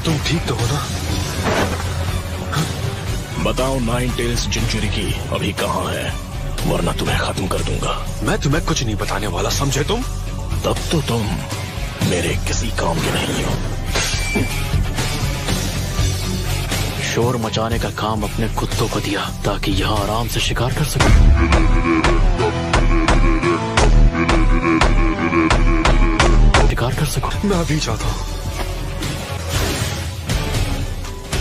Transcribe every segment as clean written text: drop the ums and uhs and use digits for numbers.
तुम ठीक तो हो ना? बताओ नाइन टेल्स जिंजुरिकी अभी कहाँ है, वरना तुम्हें खत्म कर दूंगा। मैं तुम्हें कुछ नहीं बताने वाला, समझे तुम? तब तो तुम मेरे किसी काम के नहीं हो। शोर मचाने का काम अपने कुत्तों को दिया ताकि यहाँ आराम से शिकार कर सके। शिकार कर सको। मैं अभी जाता हूँ।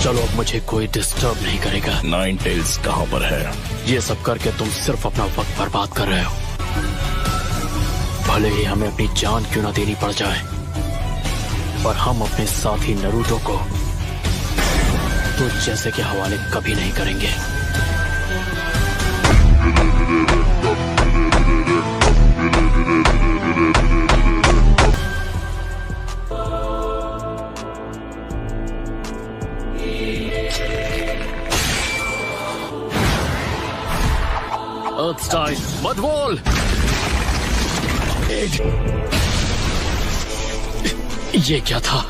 चलो अब मुझे कोई डिस्टर्ब नहीं करेगा। नाइन टेल्स कहाँ पर है? ये सब करके तुम सिर्फ अपना वक्त बर्बाद कर रहे हो। भले ही हमें अपनी जान क्यों ना देनी पड़ जाए, पर हम अपने साथी नरूटो को तो जैसे के हवाले कभी नहीं करेंगे। अर्थ मत बोल। ये क्या था?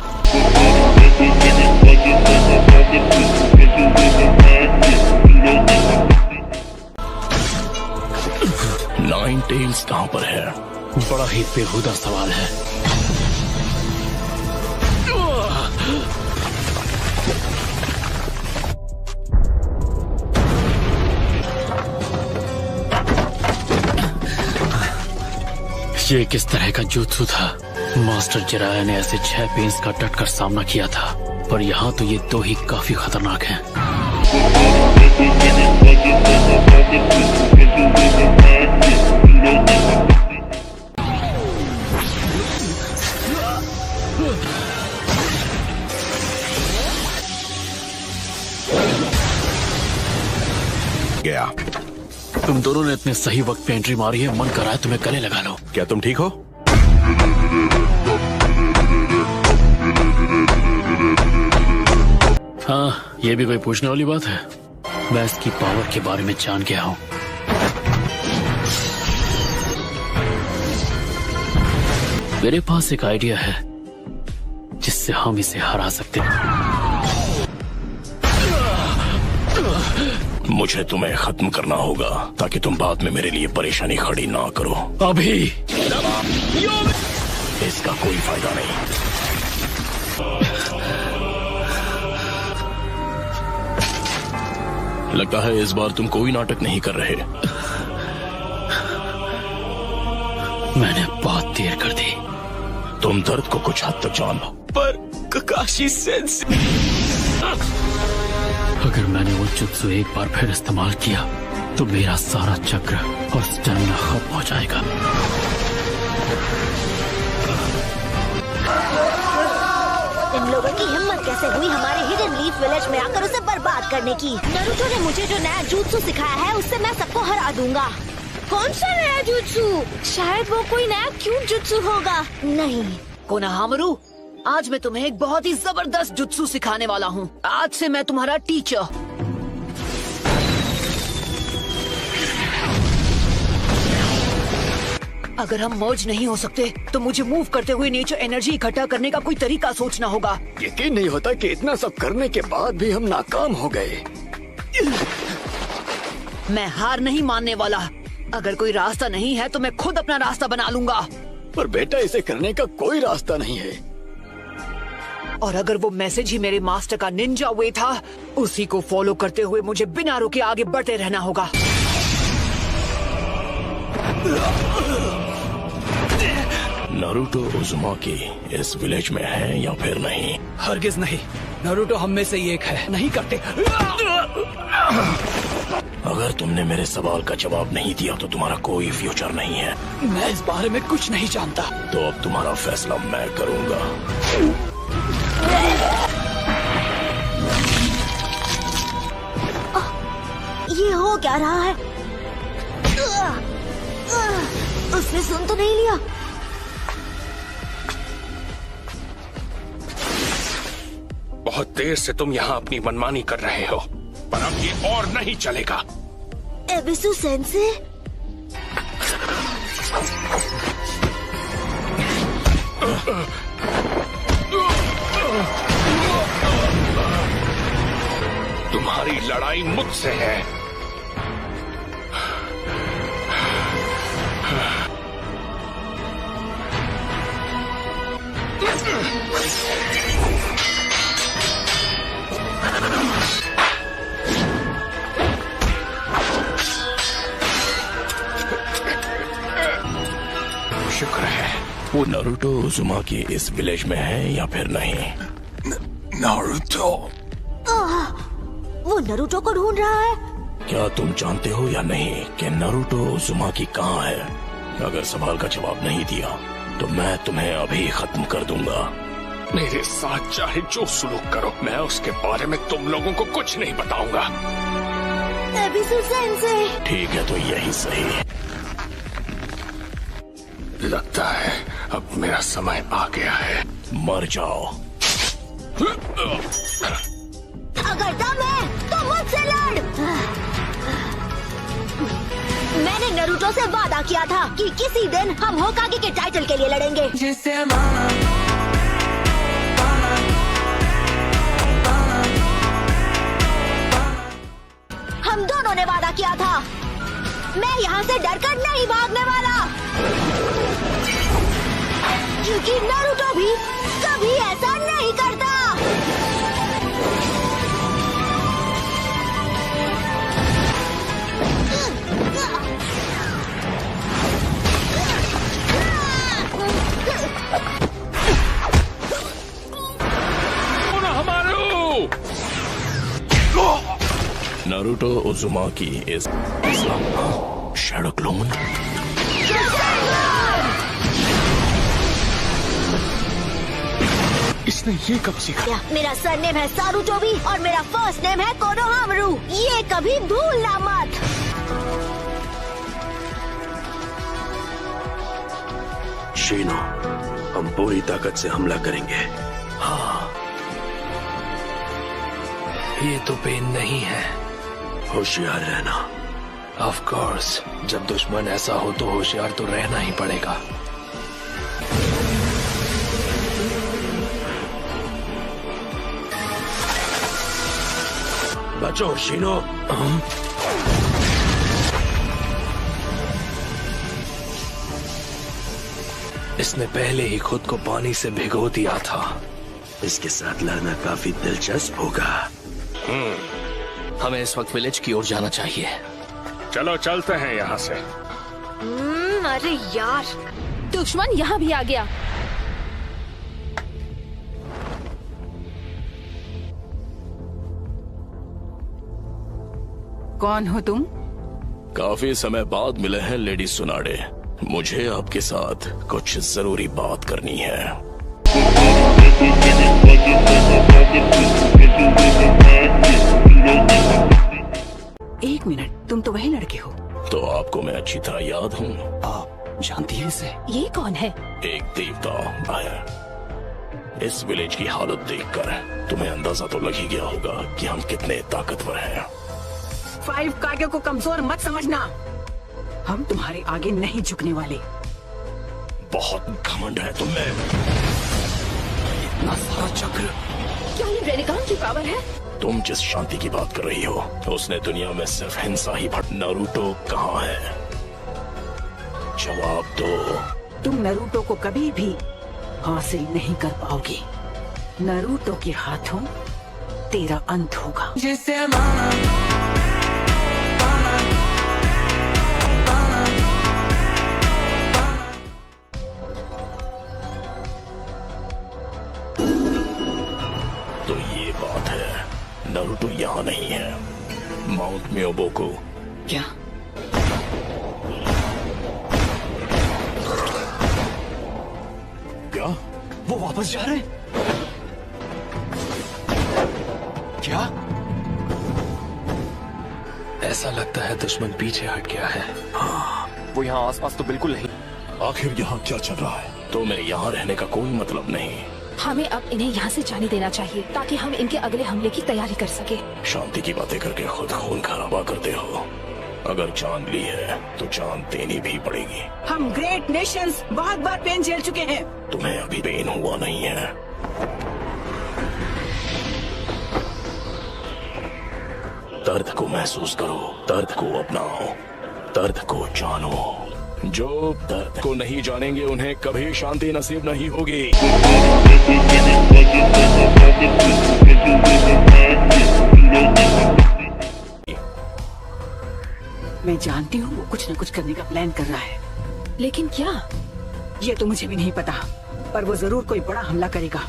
नाइन टेल्स कहाँ पर है? बड़ा ही बेहुदा सवाल है। ये किस तरह का जुत्सु था? मास्टर जिराया ने ऐसे 6 पेंस का डटकर सामना किया था, पर यहाँ तो ये 2 ही काफी खतरनाक हैं। गया। तुम दोनों ने इतने सही वक्त पे एंट्री मारी है, मन कर रहा है तुम्हें गले लगा लो। क्या तुम ठीक हो? हाँ, ये भी कोई पूछने वाली बात है। मैं इसकी पावर के बारे में जान गया हूँ। मेरे पास एक आइडिया है जिससे हम इसे हरा सकते हैं। मुझे तुम्हें खत्म करना होगा ताकि तुम बाद में मेरे लिए परेशानी खड़ी ना करो। अभी इसका कोई फायदा नहीं। लगता है इस बार तुम कोई नाटक नहीं कर रहे। मैंने बहुत देर कर दी। तुम दर्द को कुछ हद तक जान लो, पर ककाशी सेंसेई, अगर मैंने वो जुत्सु एक बार फिर इस्तेमाल किया तो मेरा सारा चक्र और स्टेमिना खत्म हो जाएगा। इन लोगों की हिम्मत कैसे हुई हमारे हिडन लीफ विलेज में आकर उसे बर्बाद करने की। नारुतो ने मुझे जो नया जुत्सु सिखाया है उससे मैं सबको हरा दूंगा। कौन सा नया जुत्सु? शायद वो कोई नया क्यूट जुत्सु होगा। नहीं कोनोहामारू, आज मैं तुम्हें एक बहुत ही जबरदस्त जुत्सु सिखाने वाला हूँ। आज से मैं तुम्हारा टीचर। अगर हम मर्ज नहीं हो सकते तो मुझे मूव करते हुए नेचर एनर्जी इकट्ठा करने का कोई तरीका सोचना होगा। यकीन नहीं होता कि इतना सब करने के बाद भी हम नाकाम हो गए। मैं हार नहीं मानने वाला। अगर कोई रास्ता नहीं है तो मैं खुद अपना रास्ता बना लूंगा। पर बेटा, इसे करने का कोई रास्ता नहीं है। और अगर वो मैसेज ही मेरे मास्टर का निंजा वे था, उसी को फॉलो करते हुए मुझे बिना रुके आगे बढ़ते रहना होगा। नारुतो उज़ुमाकी इस विलेज में है या फिर नहीं? हरगिज नहीं। नारुतो हम में से ही एक है। नहीं करते। अगर तुमने मेरे सवाल का जवाब नहीं दिया तो तुम्हारा कोई फ्यूचर नहीं है। मैं इस बारे में कुछ नहीं जानता। तो अब तुम्हारा फैसला मैं करूंगा। ये हो क्या रहा है? उसने सुन तो नहीं लिया। बहुत देर से तुम यहाँ अपनी मनमानी कर रहे हो, पर अब ये और नहीं चलेगा। एबिसु सेंसे, तुम्हारी लड़ाई मुझसे है। शुक्र है। वो नारुतो उज़ुमाकी इस विलेज में है या फिर नहीं? नारुतो। वो नरूटो को ढूंढ रहा है। क्या तुम जानते हो या नहीं कि नारुतो उज़ुमाकी कहाँ है? अगर सवाल का जवाब नहीं दिया तो मैं तुम्हें अभी खत्म कर दूंगा। मेरे साथ चाहे जो सुलूक करो, मैं उसके बारे में तुम लोगों को कुछ नहीं बताऊंगा। एबिसु सेंसेई। ठीक है, तो यही सही। लगता है अब मेरा समय आ गया है। मर जाओ। अगर दम है तो मुझसे लड़। मैंने नरूटो से वादा किया था कि किसी दिन हम होकागे के टाइटल के लिए लड़ेंगे। हम दोनों ने वादा किया था। मैं यहाँ से डरकर नहीं भागने वाला, क्योंकि नारुतो भी कभी ऐसा नहीं करता। Naruto Uzumaki is shadow clone. इसने ये कब सीखा? मेरा सरनेम है सारुटोबी और मेरा फर्स्ट नेम है कोनोहामारू। ये कभी भूलना मत। शीनो, हम पूरी ताकत से हमला करेंगे। हाँ, ये तो पेन नहीं है। होशियार रहना। ऑफ कोर्स, जब दुश्मन ऐसा हो तो होशियार तो रहना ही पड़ेगा। बचो शीनो। इसने पहले ही खुद को पानी से भिगो दिया था। इसके साथ लड़ना काफी दिलचस्प होगा। हमें इस वक्त विलेज की ओर जाना चाहिए। चलो चलते हैं यहाँ से। अरे यार, दुश्मन यहाँ भी आ गया। कौन हो तुम? काफी समय बाद मिले हैं लेडी सुनाडे। मुझे आपके साथ कुछ जरूरी बात करनी है। एक मिनट, तुम तो वही लड़के हो। तो आपको मैं अच्छी तरह याद हूँ। आप जानती हैं इसे? ये कौन है? एक देवता है। इस विलेज की हालत देखकर तुम्हें अंदाजा तो लग ही गया होगा कि हम कितने ताकतवर हैं। 5 कागे को कमजोर मत समझना। हम तुम्हारे आगे नहीं झुकने वाले। बहुत घमंड है तुम्हें। इतना सारा चक्र। क्या ये रेनेकान की पावर है? तुम जिस शांति की बात कर रही हो, उसने दुनिया में सिर्फ हिंसा ही भर। नारुतो कहाँ है? जवाब दो। तुम नारुतो को कभी भी हासिल नहीं कर पाओगे। नारुतो के हाथों तेरा अंत होगा। तो ये बात है, नारुतो यहाँ नहीं है। माउंट म्योबोको। क्या? क्या? वो वापस जा रहे हैं? क्या? ऐसा लगता है दुश्मन पीछे हट गया है। वो यहाँ आसपास तो बिल्कुल नहीं। आखिर यहाँ क्या चल रहा है? तो मेरे यहाँ रहने का कोई मतलब नहीं। हमें अब इन्हें यहाँ से जाने देना चाहिए ताकि हम इनके अगले हमले की तैयारी कर सके। शांति की बातें करके खुद खून खराबा करते हो। अगर जान ली है तो जान देनी भी पड़ेगी। हम ग्रेट नेशंस बहुत बार पेन झेल चुके हैं। तुम्हें अभी पेन हुआ नहीं है। दर्द को महसूस करो, दर्द को अपनाओ, दर्द को जानो। जो दर्द को नहीं जानेंगे उन्हें कभी शांति नसीब नहीं होगी। मैं जानती हूँ वो कुछ न कुछ करने का प्लान कर रहा है, लेकिन क्या? ये तो मुझे भी नहीं पता, पर वो जरूर कोई बड़ा हमला करेगा।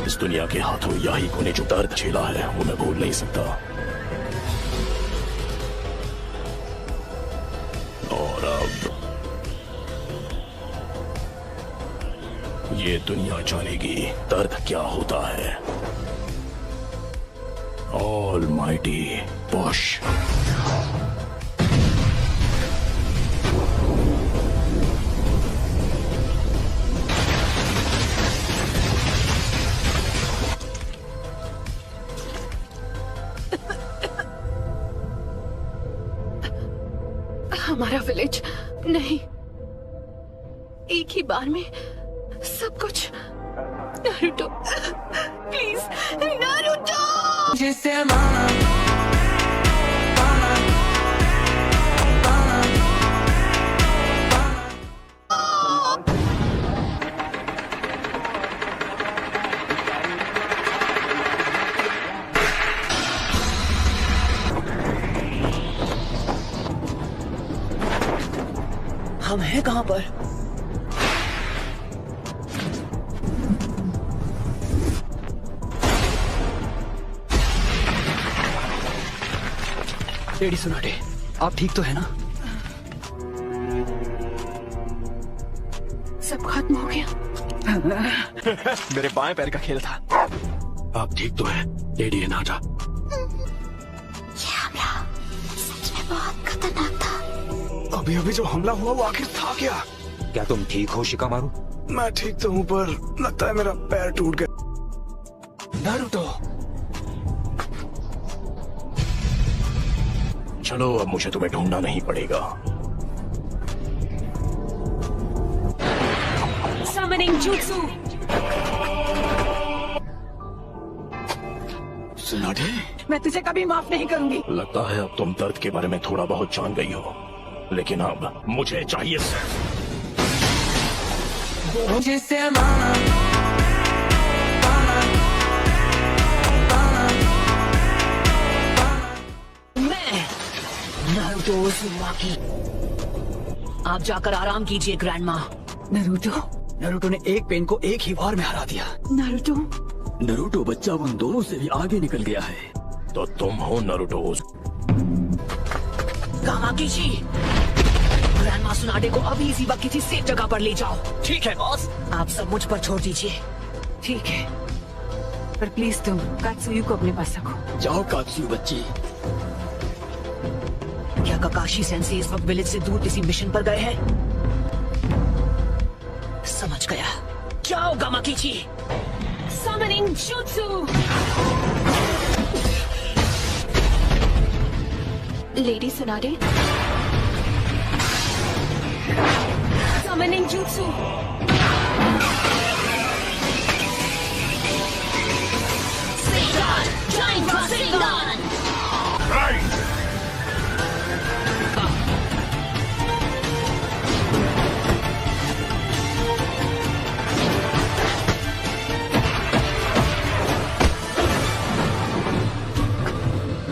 इस दुनिया के हाथों याही को ने जो दर्द झेला है वो मैं भूल नहीं सकता। और अब ये दुनिया जानेगी दर्द क्या होता है। Almighty push. हमारा विलेज नहीं, एक ही बार में सब कुछ। Naruto, please Naruto. जिससे हम हैं कहाँ पर? लेडी सुनाटे, आप ठीक तो है ना? सब खत्म हो गया। मेरे बाएं पैर का खेल था। आप ठीक तो है लेडी अनाटा? ये हमला सच में बहुत खतरनाक था। अभी अभी जो हमला हुआ वो आखिर था क्या? क्या तुम ठीक हो शिकामारू? मैं ठीक तो हूँ, पर लगता है मेरा पैर टूट गया। नारुतो, चलो अब मुझे तुम्हें ढूंढना नहीं पड़ेगा। Summoning jutsu। सुनाटे, मैं तुझे कभी माफ नहीं करूंगी। लगता है अब तुम दर्द के बारे में थोड़ा बहुत जान गई हो, लेकिन अब मुझे चाहिए जिससे नारुतो उज़ुमाकी। आप जाकर आराम कीजिए ग्रैंडमा। नारुतो ने एक पेन को एक ही बार में हरा दिया। नारुतो बच्चा उन दोनों से भी आगे निकल गया है। तो तुम हो नारुतो। कामाकी जी, ग्रैंडमा सुनाडे को अभी इसी वक्त किसी सेफ जगह पर ले जाओ। ठीक है बॉस। आप सब मुझ पर छोड़ दीजिए। ठीक है, पर प्लीज तुम कात्सुयु को अपने पास रखो। जाओ कात्सुयु बच्ची। क्या काकाशी सेंसे इस वक्त विलेज से दूर किसी मिशन पर गए हैं? समझ गया। जाओ Gamaki ji. Summoning jutsu। Lady सुनारे। Summoning jutsu। Sengon, join for Sengon।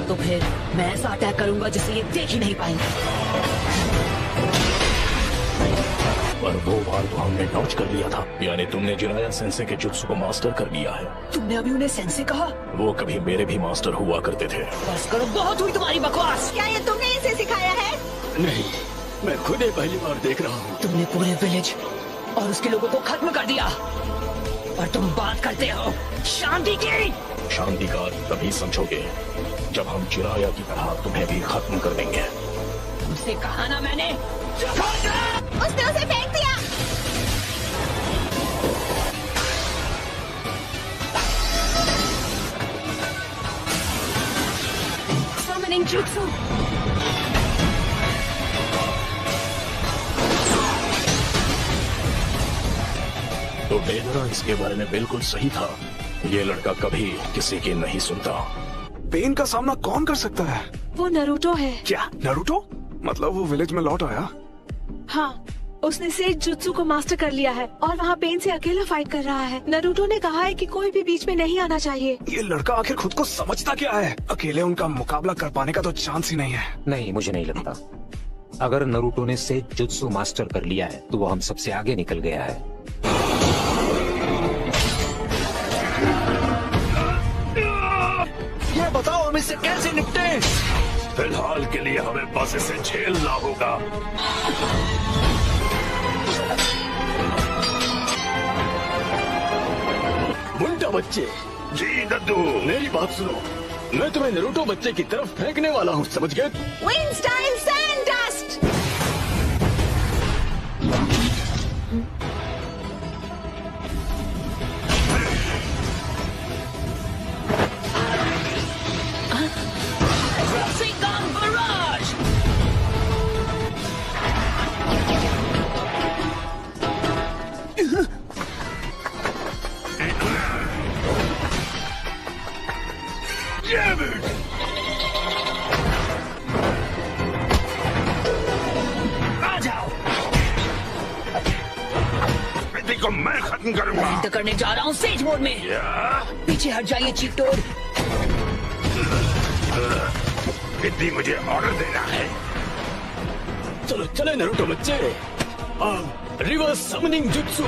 तो फिर मैं ऐसा अटैक करूंगा जिसे ये देख ही नहीं पाएंगे। पर वो बार तो हमने डॉज कर लिया था, यानी तुमने जिराया सेंसे के जुत्सु को मास्टर कर लिया है। तुमने अभी उन्हें सेंसे कहा? वो कभी मेरे भी मास्टर हुआ करते थे। बस करो, बहुत हुई तुम्हारी बकवास। क्या ये तुमने इसे सिखाया है? नहीं, मैं खुद ही पहली बार देख रहा हूँ। तुमने पूरे विलेज और उसके लोगों को खत्म कर दिया, और तुम बात करते हो शांति की। शांति का तभी समझोगे जब हम चिराया की तरह तुम्हें भी खत्म कर देंगे। तुमसे कहा ना मैंने। उसने उसे फेंक दिया। Summoning jutsu। तो डेदरा इसके बारे में बिल्कुल सही था। ये लड़का कभी किसी की नहीं सुनता। पेन का सामना कौन कर सकता है? वो नरूटो है। क्या नरूटो? मतलब वो विलेज में लौट आया? हाँ, उसने सेज जुत्सु को मास्टर कर लिया है और वहाँ पेन से अकेला फाइट कर रहा है। नरूटो ने कहा है कि कोई भी बीच में नहीं आना चाहिए। ये लड़का आखिर खुद को समझता क्या है? अकेले उनका मुकाबला कर पाने का तो चांस ही नहीं है। नहीं, मुझे नहीं लगता। अगर नरूटो ने सेज जुत्सु मास्टर कर लिया है तो वो हम सबसे आगे निकल गया है। ये बताओ हम इससे कैसे निपटे? फिलहाल के लिए हमें बस इसे झेलना होगा। मुंडा बच्चे। जी दद्दू, मेरी बात सुनो। मैं तुम्हें नरूटो बच्चे की तरफ फेंकने वाला हूँ, समझ गए? Wind style sand dust. को मैं खत्म करूंगा। एंटर करने जा रहा हूँ सेज मोड में। पीछे हट जाइए चीफ टोड। इतनी मुझे ऑर्डर देना है। चलो चले नरूटो बच्चे। Reverse summoning jutsu.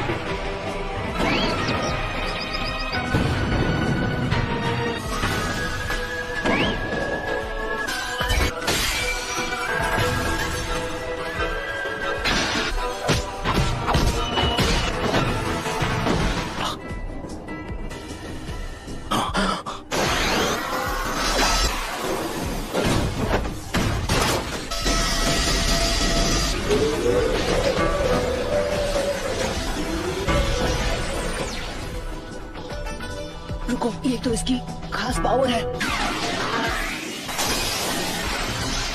रुको, ये तो इसकी खास पावर है।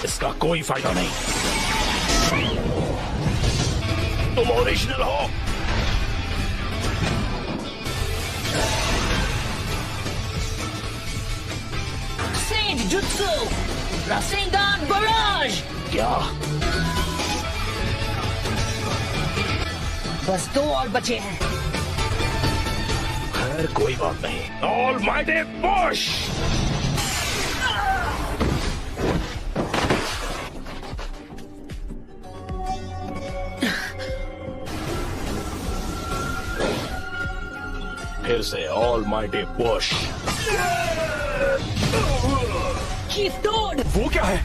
इसका कोई फायदा नहीं। तुम ओरिजिनल हो। Sage jutsu rasengan barrage. क्या? बस 2 और बचे हैं। खैर कोई बात नहीं। Almighty push. फिर से ऑलमाइटी पुश। Chief toad. वो क्या है?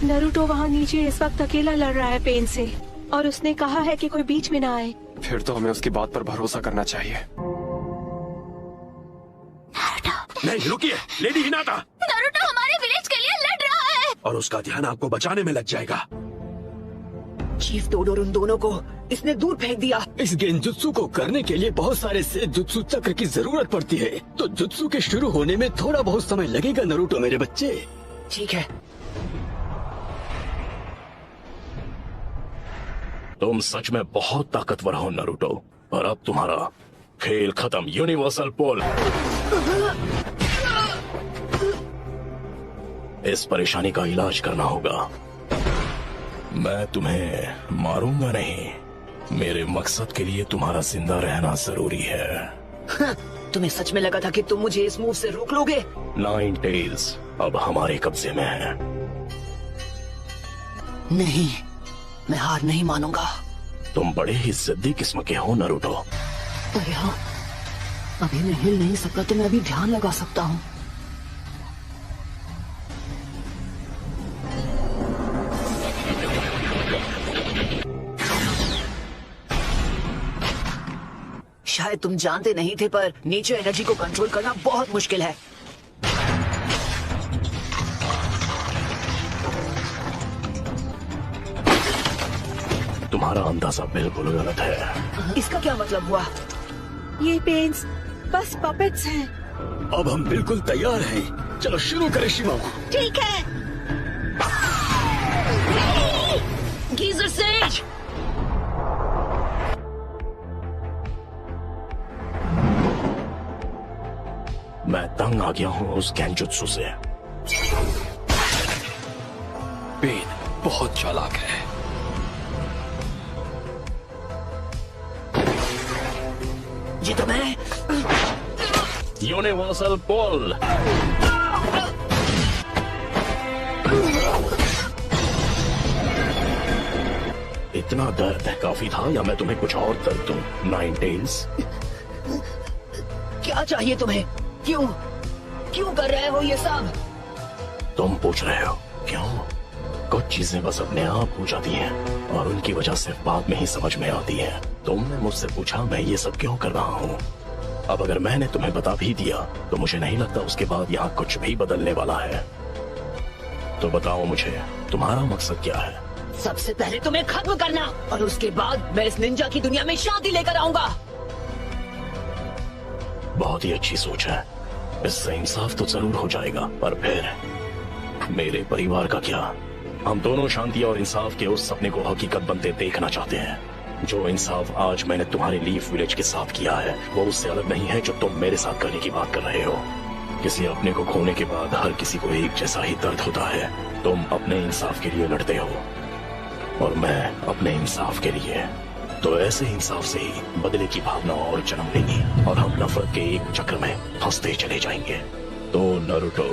नरूटो वहाँ नीचे इस वक्त अकेला लड़ रहा है पेन से और उसने कहा है कि कोई बीच में ना आए। फिर तो हमें उसकी बात पर भरोसा करना चाहिए। नहीं रुकिए, लेडी हिनाता। नरूटो हमारे विलेज के लिए लड़ रहा है और उसका ध्यान आपको बचाने में लग जाएगा। चीफ टोड और उन दोनों को इसने दूर फेंक दिया। इस गेंजुत्सु को करने के लिए बहुत सारे सेज जुत्सु चक्र की जरूरत पड़ती है, तो जुत्सु के शुरू होने में थोड़ा बहुत समय लगेगा नरूटो मेरे बच्चे। ठीक है। तुम सच में बहुत ताकतवर हो नरूटो, और अब तुम्हारा खेल खत्म। यूनिवर्सल पोल। इस परेशानी का इलाज करना होगा। मैं तुम्हें मारूंगा नहीं। मेरे मकसद के लिए तुम्हारा जिंदा रहना जरूरी है। तुम्हें सच में लगा था कि तुम मुझे इस मूव से रोक लोगे? 9 टेल्स अब हमारे कब्जे में है। नहीं, मैं हार नहीं मानूंगा। तुम बड़े ही जिद्दी किस्म के हो नरूटो। अरे हाँ, अभी मैं हिल नहीं सकता तो मैं अभी ध्यान लगा सकता हूँ। शायद तुम जानते नहीं थे, पर नेचर एनर्जी को कंट्रोल करना बहुत मुश्किल है। तुम्हारा अंदाजा बिल्कुल गलत है। इसका क्या मतलब हुआ? ये पेन्स बस पपेट्स हैं। अब हम बिल्कुल तैयार हैं। चलो शुरू करें शिमाओ। ठीक है। Geyser says. मैं तंग आ गया हूँ उस गेंजुत्सु से। पेन बहुत चालाक है। ये तो मैं यूनिवर्सल पुल। इतना दर्द काफी था या मैं तुम्हें कुछ और दर्द दूं? नाइन टेल्स, क्या चाहिए तुम्हें? क्यों क्यों कर रहे हो ये सब? तुम पूछ रहे हो क्यों? कुछ चीजें बस अपने आप हो जाती हैं और उनकी वजह सिर्फ बाद में ही समझ में आती है। तुमने मुझसे पूछा मैं ये सब क्यों कर रहा हूँ। अब अगर मैंने तुम्हें बता भी दिया तो मुझे नहीं लगता उसके बाद यहाँ कुछ भी बदलने वाला है। तो बताओ मुझे तुम्हारा मकसद क्या है? सबसे पहले तुम्हें खत्म करना और उसके बाद मैं इस निंजा की दुनिया में शांति लेकर आऊंगा। बहुत ही अच्छी सोच है। इससे इंसाफ तो जरूर हो जाएगा, पर फिर मेरे परिवार का क्या? हम दोनों शांति और इंसाफ के उस सपने को हकीकत बनते देखना चाहते हैं। जो इंसाफ आज मैंने तुम्हारे लीफ विलेज के साथ किया है वो उससे अलग नहीं है जो तुम मेरे साथ करने की बात कर रहे हो। किसी अपने को खोने के बाद हर किसी को एक जैसा ही दर्द होता है। तुम अपने इंसाफ के लिए लड़ते हो और मैं अपने इंसाफ के लिए। तो ऐसे इंसाफ से ही बदले की भावना और जन्म लेगी और हम नफरत के एक चक्र में फंसते चले जाएंगे। तो नारुतो,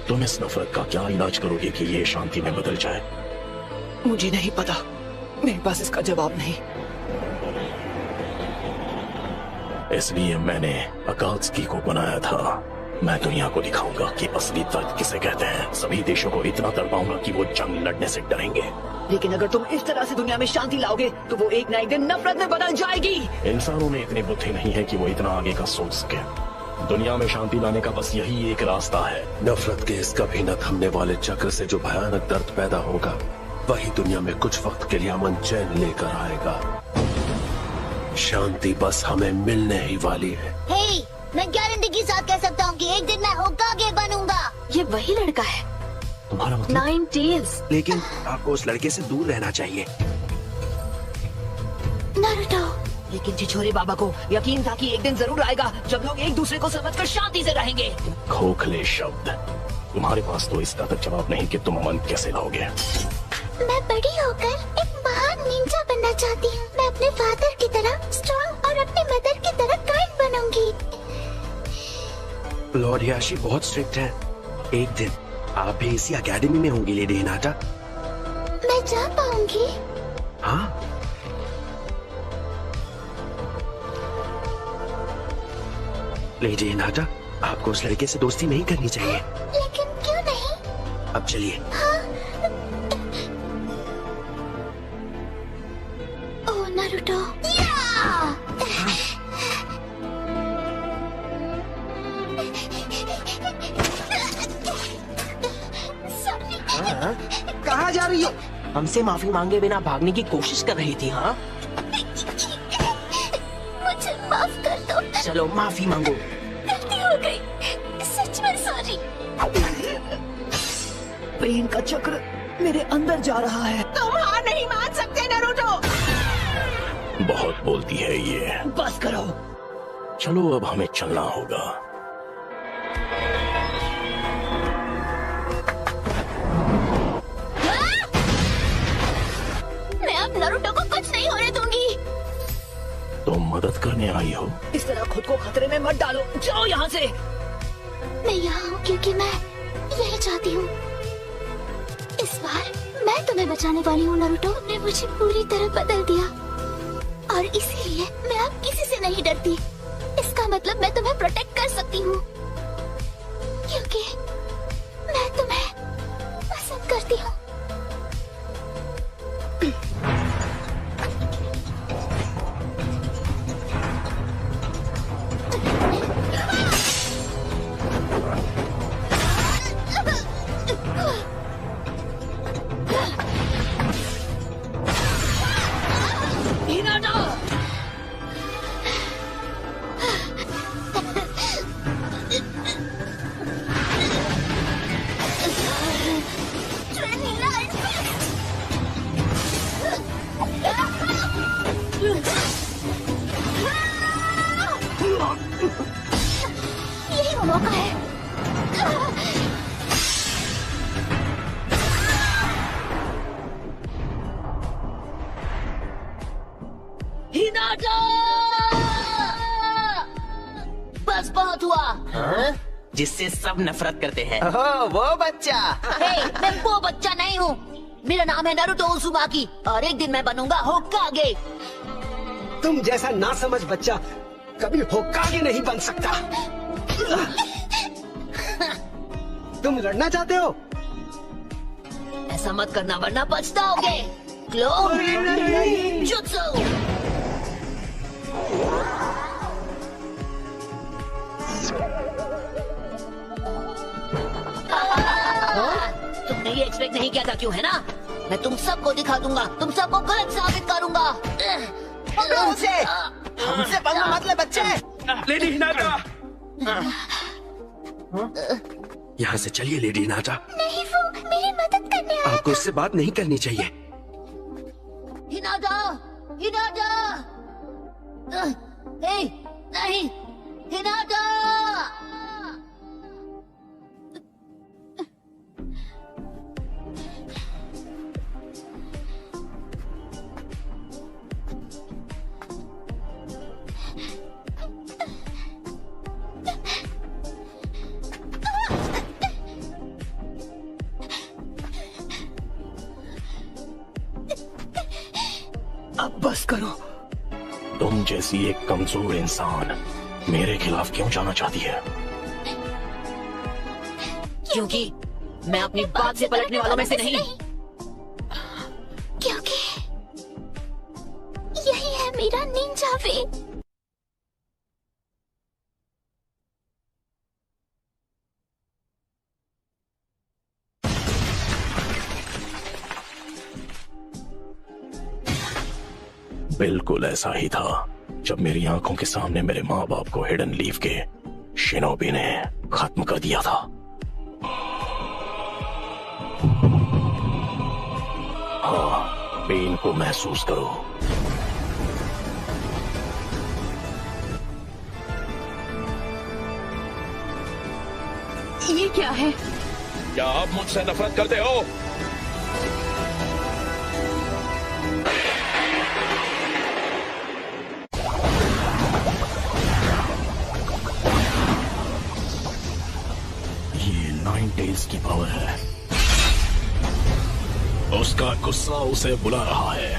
तुम इस नफरत का क्या इलाज करोगे कि ये शांति में बदल जाए? मुझे नहीं पता, मेरे पास इसका जवाब नहीं। इसलिए मैंने अकात्सुकी को बनाया था। मैं दुनिया को दिखाऊंगा कि असली दर्द किसे कहते हैं। सभी देशों को इतना तड़पाऊंगा कि वो जंग लड़ने से डरेंगे। लेकिन अगर तुम इस तरह से दुनिया में शांति लाओगे तो वो एक ना एक दिन नफरत में बदल जाएगी। इंसानों में इतनी बुद्धि नहीं है कि वो इतना आगे का सोच सके। दुनिया में शांति लाने का बस यही एक रास्ता है। नफरत के इस कभी न थमने वाले चक्र से जो भयानक दर्द पैदा होगा वही दुनिया में कुछ वक्त के लिए अमन चैन लेकर आएगा। शांति बस हमें मिलने ही वाली है। हे, मैं गारंटी के साथ कह सकता हूँ कि एक दिन मैं होकागे बनूंगा। ये वही लड़का है, तुम्हारा मतलब? Nine tails. लेकिन आपको उस लड़के से दूर रहना चाहिए। नारुतो, लेकिन छिछोरे बाबा को यकीन था कि एक दिन जरूर आएगा जब लोग एक दूसरे को समझकर शांति से रहेंगे। खोखले शब्द। तुम्हारे पास तो इसका तक जवाब नहीं कि तुम अमन कैसे लाओगे। मैं बड़ी होकर एक महान निंजा बनना चाहती हूँ। मैं अपने फादर की तरह स्ट्रॉन्ग और अपनी मदर की तरह काइंड बनूंगी। लॉर्ड याशी बहुत स्ट्रिक्ट है। एक दिन आप भी इसी एकेडमी में होंगी लेडी हिनाटा। मैं जा पाऊंगी? हाँ, लेडी हिनाटा, आपको उस लड़के से दोस्ती नहीं करनी चाहिए। लेकिन क्यों नहीं? अब चलिए। ओह नारुतो, कहाँ जा रही हो? हमसे माफी मांगे बिना भागने की कोशिश कर रही थी। हाँ, मुझे माफ कर दो। चलो माफी मांगो। गलती हो गई, सच में सॉरी। पेन का चक्र मेरे अंदर जा रहा है। तुम हार नहीं मान सकते नारुतो। बहुत बोलती है ये। बस करो। चलो अब हमें चलना होगा। मैं अब नारुतो को कुछ नहीं होने दूंगी। तुम मदद करने आई हो? इस तरह खुद को खतरे में मत डालो। जाओ यहाँ से। मैं यहाँ हूँ क्योंकि मैं यही चाहती हूँ। इस बार मैं तुम्हें बचाने वाली हूँ नारुतो। तुमने मुझे पूरी तरह बदल दिया और इसीलिए मैं अब किसी से नहीं डरती। इसका मतलब मैं तुम्हें प्रोटेक्ट कर सकती हूँ क्योंकि मैं तुम्हें पसंद करती हूँ। जिससे सब नफरत करते हैं। वो बच्चा। मैं वो बच्चा नहीं हूँ। मेरा नाम है नारुतो उज़ुमाकी और एक दिन मैं बनूंगा होकागे। तुम जैसा नासमझ बच्चा कभी होकागे नहीं बन सकता। तुम लड़ना चाहते हो? ऐसा मत करना वरना पछताओगे। Clone jutsu. तुमने ये एक्सपेक्ट नहीं किया था क्यों, है ना? मैं तुम सबको दिखा दूंगा, तुम सबको गलत साबित करूंगा। पकड़ो उसे। हमसे पंगा मत ले बच्चे। लेडी हिनाटा, यहाँ से चलिए लेडी हिनाटा। नहीं, वो मेरी मदद करने आया। आपको उससे बात नहीं करनी चाहिए। हिनाटा, हिनाटा, नहीं, हिनाटा। अब बस करो। तुम जैसी एक कमजोर इंसान मेरे खिलाफ क्यों जाना चाहती है? क्योंकि मैं अपनी बात से पलटने वालों में से नहीं। क्योंकि यही है मेरा निंजा वे। बिल्कुल ऐसा ही था जब मेरी आंखों के सामने मेरे माँ बाप को हिडन लीफ के शिनोबी ने खत्म कर दिया था। हाँ, पेन को महसूस करो। ये क्या है? क्या आप मुझसे नफरत करते हो? नाइन टेल्स की पावर है। उसका गुस्सा उसे बुला रहा है।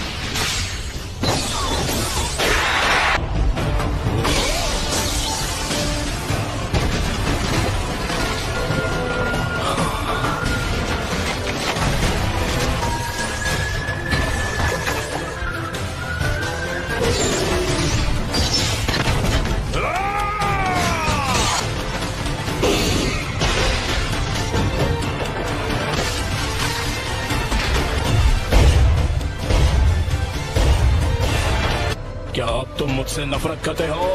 क्या अब तुम मुझसे नफरत करते हो?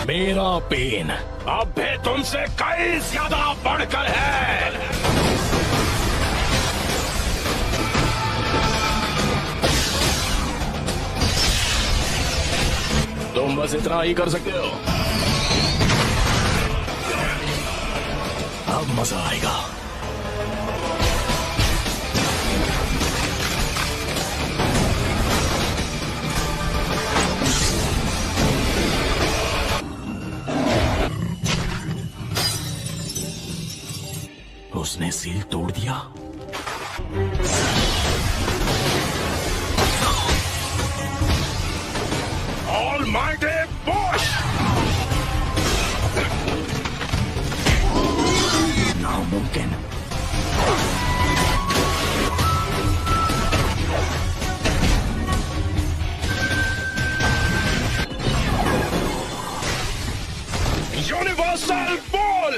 मेरा पेन अब भी तुमसे कई ज्यादा बढ़कर है। तुम बस इतना ही कर सकते हो। अब मजा आएगा। उसने सील तोड़ दिया। Almighty push! नामुमकिन। Universal Ball!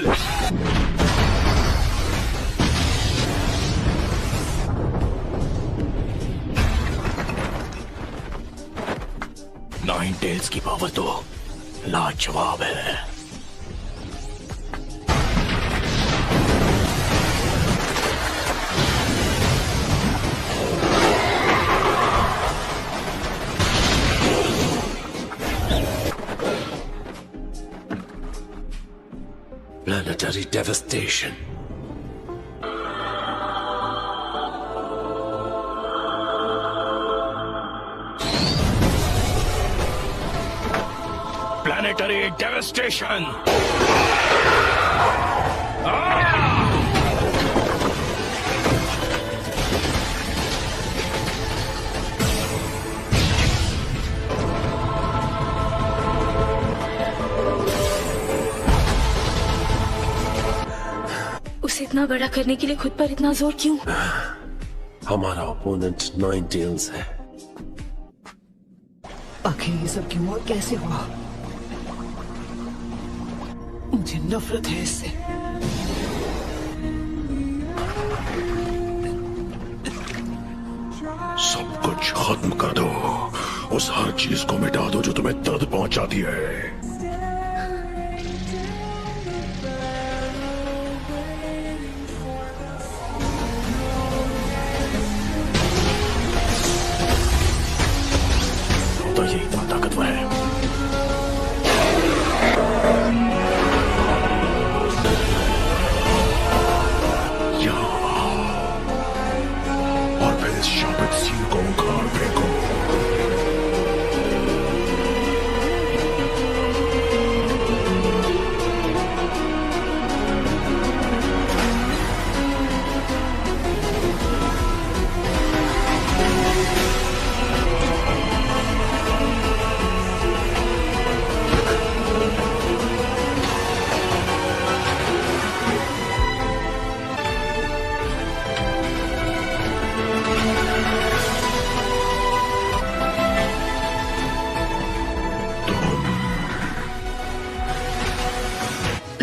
नाइन टेल्स की पावर तो लाजवाब है। Planetary devastation. Planetary devastation. उसे इतना बड़ा करने के लिए खुद पर इतना जोर क्यों? हमारा ओपोनेंट नाइन टेल्स है। आखिर ये सब क्यों और कैसे हुआ? मुझे नफरत है इससे। सब कुछ खत्म कर दो, उस हर चीज को मिटा दो जो तुम्हें दर्द पहुंचाती है। तो ये इतना ताकतवर है। और फिर इस शापित सील को उखाड़ फेंको।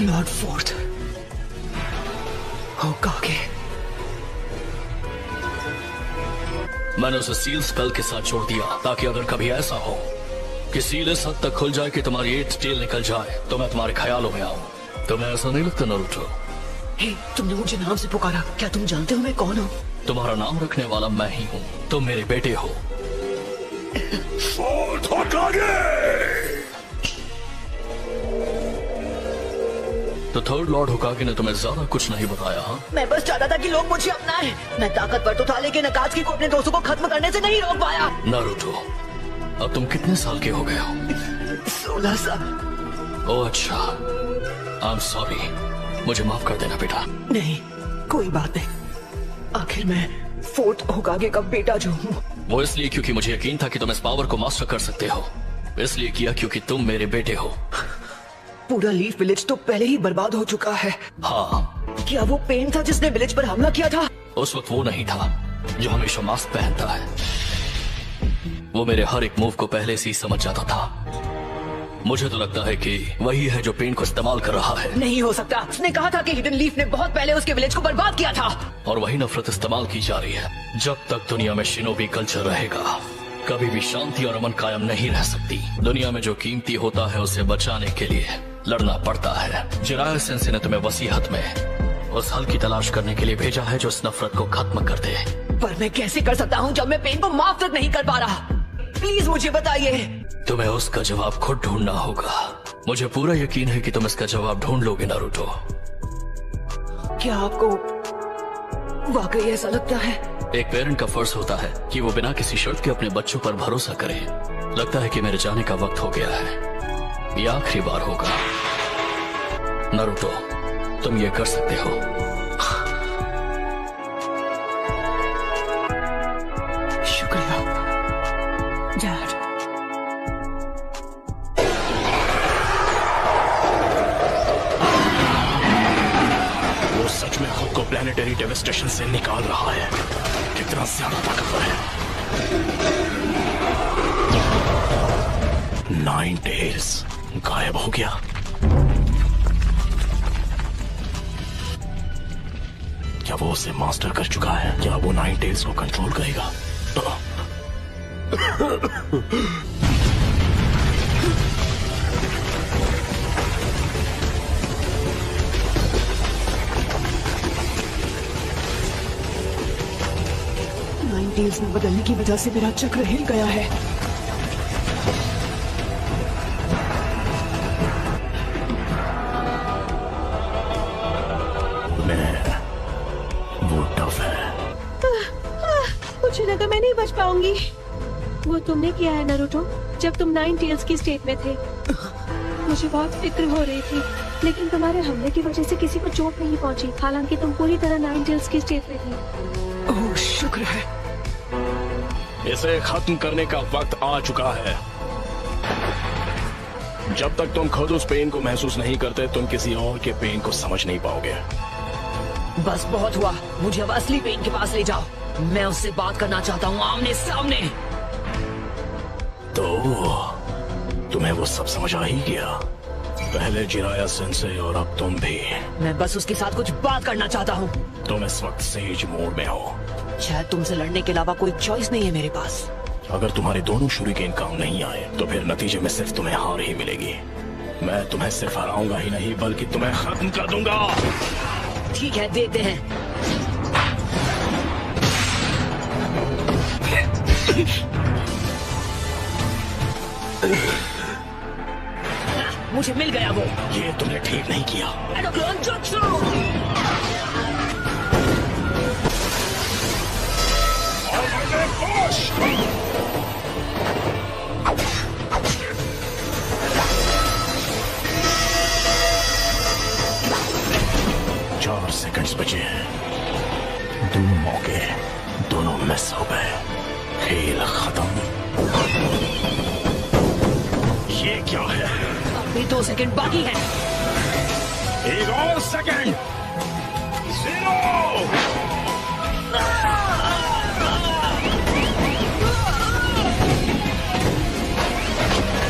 Lord fourth होकागे। मैंने उसे सील स्पेल के साथ छोड़ दिया ताकि अगर कभी ऐसा हो कि सील इस हद तक खुल जाए कि तुम्हारी 8 टेल निकल जाए तो मैं तुम्हारे ख्यालों में आऊं। तुम्हें ऐसा नहीं लगता नारुतो? हे, तुमने मुझे नाम से पुकारा। क्या तुम जानते हो मैं कौन हूँ? तुम्हारा नाम रखने वाला मैं ही हूँ। तुम मेरे बेटे हो। तो थर्ड लॉर्ड होकागे ने तुम्हें ज्यादा कुछ नहीं बताया? हाँ, मैं बस चाहता था कि लोग मुझे अपनाएं। मैं ताकतवर तो था लेकिन अकात्सुकी को अपने दोस्तों को खत्म करने से नहीं रोक पाया। नारुतो, अब तुम कितने साल के हो गए हो? 16 साल। ओह अच्छा, आई एम सॉरी। मुझे माफ कर देना बेटा। नहीं, कोई बात नहीं। आखिर मैं फोर्थ होकागे का बेटा जो हूँ। वो इसलिए क्योंकि मुझे यकीन था कि तुम इस पावर को मास्टर कर सकते हो। इसलिए किया क्योंकि तुम मेरे बेटे हो। पूरा लीफ विलेज तो पहले ही बर्बाद हो चुका है। हाँ। क्या वो पेन था जिसने विलेज पर हमला किया था? उस वक्त वो नहीं था जो हमेशा मास्क पहनता है। वो मेरे हर एक मूव को पहले से ही समझ जाता था। मुझे तो लगता है कि वही है जो पेन को इस्तेमाल कर रहा है। नहीं हो सकता। उसने कहा था कि हिडन लीफ ने बहुत पहले उसके विलेज को बर्बाद किया था। और वही नफरत इस्तेमाल की जा रही है। जब तक दुनिया में शिनोबी कल्चर रहेगा कभी भी शांति और अमन कायम नहीं रह सकती। दुनिया में जो कीमती होता है उसे बचाने के लिए लड़ना पड़ता है। जिराया सेंसे ने तुम्हें वसीयत में उस हल की तलाश करने के लिए भेजा है जो इस नफरत को खत्म कर दे। पर मैं कैसे कर सकता हूँ जब मैं पेन को माफ तक नहीं कर पा रहा? प्लीज मुझे बताइए। तुम्हें उसका जवाब खुद ढूंढना होगा। मुझे पूरा यकीन है कि तुम इसका जवाब ढूंढ लोगे नारुतो। क्या आपको वाकई ऐसा लगता है? एक पेरेंट का फर्ज होता है कि वो बिना किसी शर्त के अपने बच्चों पर भरोसा करे। लगता है कि मेरे जाने का वक्त हो गया है। ये आखिरी बार होगा। नारुतो, तुम ये कर सकते हो। शुक्रिया डैड। वो सच में खुद को प्लैनेटरी डेवस्टेशन से निकाल रहा है। कितना ज्यादा ताकतवर है। 9 टेल्स गायब हो गया। क्या वो उसे मास्टर कर चुका है? क्या वो 9 टेल्स को कंट्रोल करेगा? नाइन टेल्स में बदलने की वजह से मेरा चक्र हिल गया है। मुझे लगा मैं नहीं बच पाऊंगी। वो तुमने किया है नारुतो जब तुम 9 टेल्स की स्टेट में थे। मुझे बहुत फिक्र हो रही थी, लेकिन तुम्हारे हमले की वजह से किसी को चोट नहीं पहुंची। हालांकि तुम पूरी तरह नाइन टेल्स की स्टेट में थी। ओह शुक्र है। इसे खत्म करने का वक्त आ चुका है। जब तक तुम खुद उस पेन को महसूस नहीं करते, तुम किसी और के पेन को समझ नहीं पाओगे। बस बहुत हुआ, मुझे अब असली पेन के पास ले जाओ। मैं उससे बात करना चाहता हूँ आमने सामने। तो तुम्हें वो सब समझ आ ही गया। पहले जिराया सेंसे और अब तुम भी। मैं बस उसके साथ कुछ बात करना चाहता हूँ। तुम इस वक्त सेज मोड में हो। शायद तुमसे लड़ने के अलावा कोई चॉइस नहीं है मेरे पास। अगर तुम्हारे दोनों शूरिकेन काम नहीं आए तो फिर नतीजे में सिर्फ तुम्हें हार ही मिलेगी। मैं तुम्हें सिर्फ हराऊंगा ही नहीं, बल्कि तुम्हें खत्म कर दूंगा। ठीक है, देखते हैं। मुझे मिल गया वो। ये तुमने ठीक नहीं किया। चार सेकंड्स बचे हैं। दोनों मौके दोनों मिस हो गए। खेल खत्म। ये क्या है? अभी 2 सेकंड बाकी है। एक और सेकंड। 0।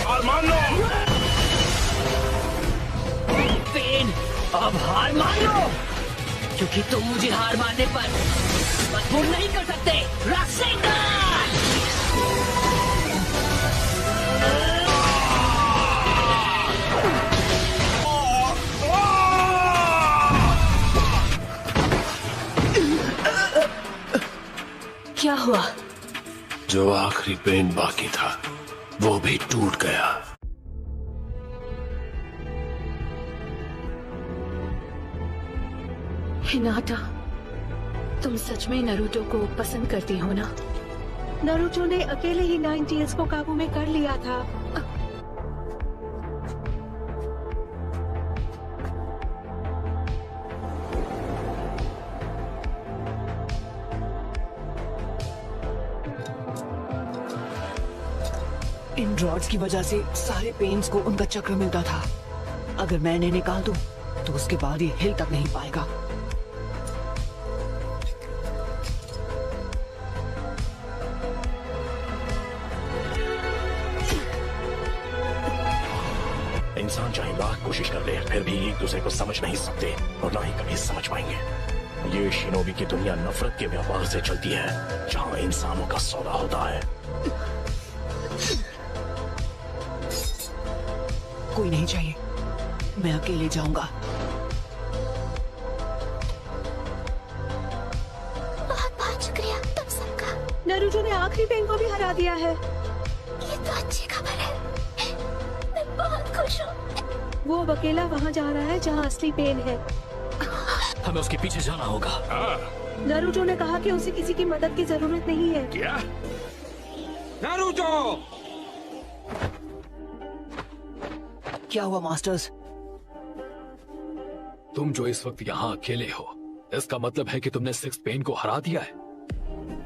हार मान लो। पेन, अब हार मान लो, क्योंकि तुम मुझे हार मानने पर मजबूर नहीं कर सकते। रासेंडर! क्या हुआ? जो आखिरी पेन बाकी था वो भी टूट गया। हिनाटा, तुम सच में नारुतो को पसंद करती हो ना? नारुतो ने अकेले ही नाइन टेल्स को काबू में कर लिया था। इन ड्रॉट्स की वजह से सारे पेन्स को उनका चक्र मिलता था। अगर मैं इन्हें निकाल दूं, तो उसके बाद ये हिल तक नहीं पाएगा। इंसान चाहे लाख कोशिश कर ले, फिर भी एक दूसरे को समझ नहीं सकते और ना ही कभी समझ पाएंगे। ये शिनोबी की दुनिया नफरत के व्यापार से चलती है, जहां इंसानों का सौदा होता है। कोई नहीं चाहिए, मैं अकेले जाऊंगा। बहुत बहुत शुक्रिया तुम सबका। नारुतो ने आखिरी पेन को भी हरा दिया है। ये तो अच्छी खबर है, मैं बहुत खुश हूँ। वो अब अकेला वहाँ जा रहा है जहाँ असली पेन है। हमें उसके पीछे जाना होगा। नारुतो ने कहा कि उसे किसी की मदद की जरूरत नहीं है। क्या? नारुतो! क्या हुआ मास्टर्स? तुम जो इस वक्त यहाँ अकेले हो, इसका मतलब है कि तुमने सिक्स्थ पेन को हरा दिया है।